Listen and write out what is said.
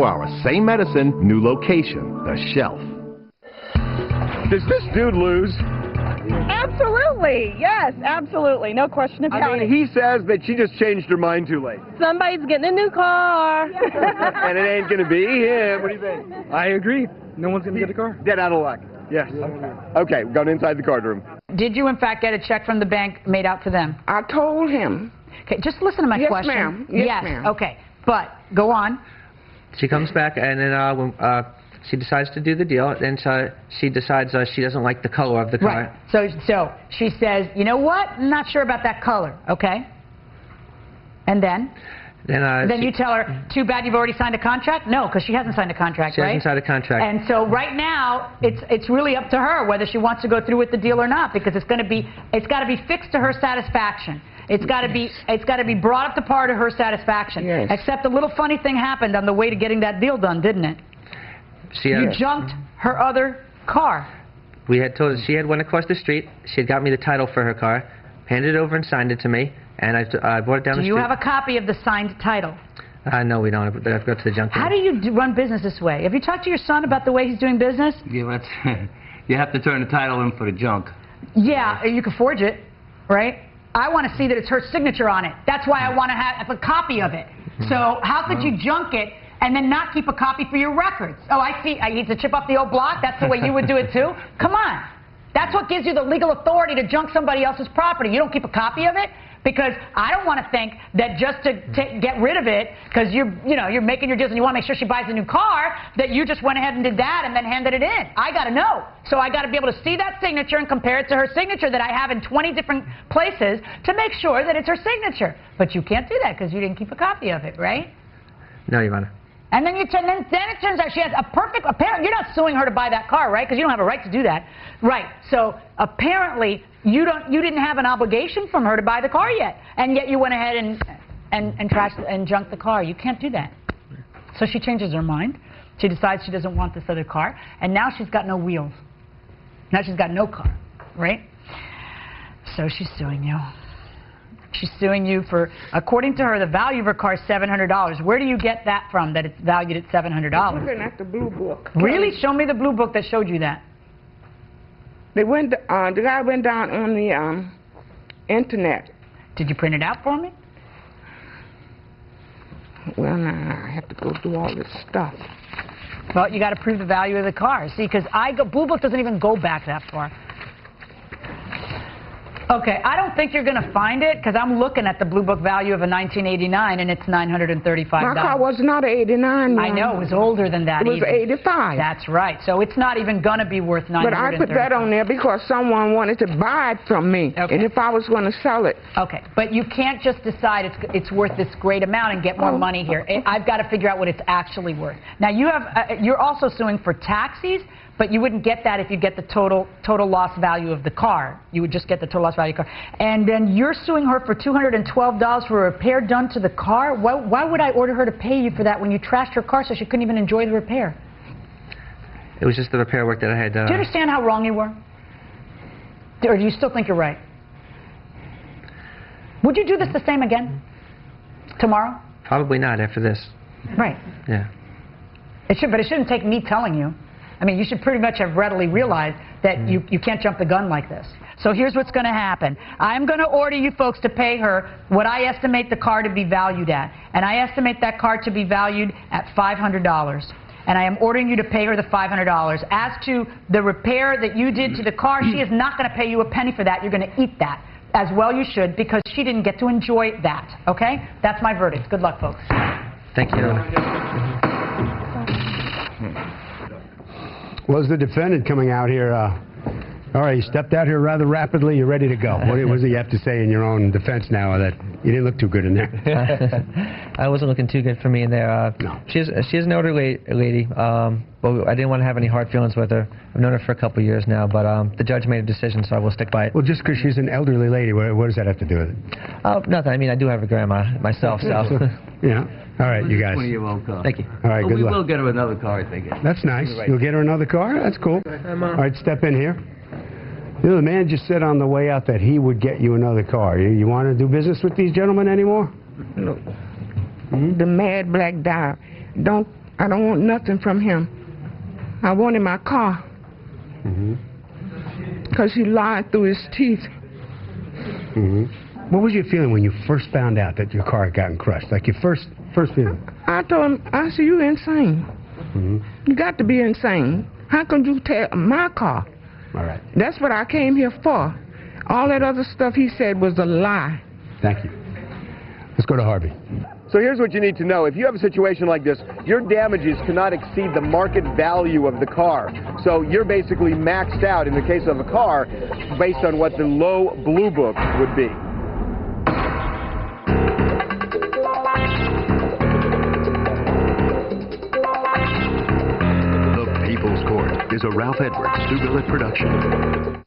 hours. Same medicine, new location. The Shelf. Does this dude lose? Absolutely. Yes, absolutely. No question about I mean, it. he says that she just changed her mind too late. Somebody's getting a new car. And it ain't going to be him. What do you think? I agree. No one's going to get a car. Dead out of luck. Yes. Okay, we're going inside the card room. Did you, in fact, get a check from the bank made out to them? I told him. Okay, just listen to my Yes, question. ma'am. Yes, ma'am. Okay, but go on. She comes back, and then when she decides to do the deal, and so she decides she doesn't like the color of the car. Right. So she says, you know what? I'm not sure about that color. Okay. And then? Then you tell her, too bad you've already signed a contract? No, because she hasn't signed a contract, right? She hasn't signed a contract. And so right now, it's really up to her whether she wants to go through with the deal or not, because it's got to be fixed to her satisfaction. It's got to be brought up to par to her satisfaction. Yes. Except a little funny thing happened on the way to getting that deal done, didn't it? You junked her other car. We had told her she had went across the street. She had got me the title for her car, handed it over and signed it to me, and I brought it down the street. Do you have a copy of the signed title? No, we don't. I have to go to the junk. How do you run business this way? Have you talked to your son about the way he's doing business? Yeah, you have to turn the title in for the junk. Yeah, you can forge it, right? I want to see that it's her signature on it. That's why I want to have a copy of it. So how could you junk it and then not keep a copy for your records? Oh, I see. I need to chip off the old block. That's the way you would do it too? Come on. That's what gives you the legal authority to junk somebody else's property. You don't keep a copy of it? Because I don't want to think that just to get rid of it, because you're making your deals and you want to make sure she buys a new car, that you just went ahead and did that and then handed it in. I got to know. So I got to be able to see that signature and compare it to her signature that I have in 20 different places to make sure that it's her signature. But you can't do that because you didn't keep a copy of it, right? No, Your Honor. And then then it turns out she has a perfect, apparently, you're not suing her to buy that car, right? Because you don't have a right to do that. Right. So apparently you didn't have an obligation from her to buy the car yet. And yet you went ahead and trashed and junked the car. You can't do that. So she changes her mind. She decides she doesn't want this other car. And now she's got no wheels. Now she's got no car, right? So she's suing you. She's suing you for, according to her, the value of her car is $700. Where do you get that from, that it's valued at $700? I'm looking at the blue book. Really? Show me the blue book that showed you that. The guy went down on the internet. Did you print it out for me? Well, now I have to go through all this stuff. Well, you got to prove the value of the car. See, because Blue Book doesn't even go back that far. Okay, I don't think you're going to find it, because I'm looking at the Blue Book value of a 1989, and it's $935. My car was not 89. I know, it was older than that. It was even. 85. That's right. So it's not even going to be worth $935. But I put that on there because someone wanted to buy it from me, okay. And if I was going to sell it. Okay, but you can't just decide it's worth this great amount and get more money here. I've got to figure out what it's actually worth. Now, you're also suing for taxis, but you wouldn't get that if you get the total loss value of the car. You would just get the total loss value of the car. And then you're suing her for $212 for a repair done to the car? Why would I order her to pay you for that when you trashed her car so she couldn't even enjoy the repair? It was just the repair work that I had done. Do you understand how wrong you were? Or do you still think you're right? Would you do this the same again? Tomorrow? Probably not after this. Right. Yeah. But it shouldn't take me telling you. I mean, you should pretty much have readily realized that you can't jump the gun like this. So here's what's going to happen. I'm going to order you folks to pay her what I estimate the car to be valued at. And I estimate that car to be valued at $500. And I am ordering you to pay her the $500. As to the repair that you did to the car, she is not going to pay you a penny for that. You're going to eat that. As well you should, because she didn't get to enjoy that. Okay? That's my verdict. Good luck, folks. Thank you, Your Honor. Was the defendant coming out here? All right, you stepped out here rather rapidly. You're ready to go. What do you have to say in your own defense now that you didn't look too good in there? I wasn't looking too good for me in there. No. She's an older lady, but I didn't want to have any hard feelings with her. I've known her for a couple of years now, but the judge made a decision, so I will stick by it. Well, just because she's an elderly lady, what does that have to do with it? Nothing. I mean, I do have a grandma myself, so. Yeah. All right, you guys. 20-year-old car. Thank you. All right, good We luck. will get her another car, I think. That's nice. You'll get her another car? That's cool. All right, step in here. You know, the man just said on the way out that he would get you another car. You want to do business with these gentlemen anymore? No. The mad black dog. Don't I don't want nothing from him. I wanted my car. Because he lied through his teeth. What was your feeling when you first found out that your car had gotten crushed? Like your first feeling? I told him, I said, you insane. You got to be insane. How can you tear my car? All right. That's what I came here for. All that other stuff he said was a lie. Thank you. Let's go to Harvey. So here's what you need to know. If you have a situation like this, your damages cannot exceed the market value of the car. So you're basically maxed out in the case of a car based on what the low blue book would be. The People's Court is a Ralph Edwards 2 Billet production.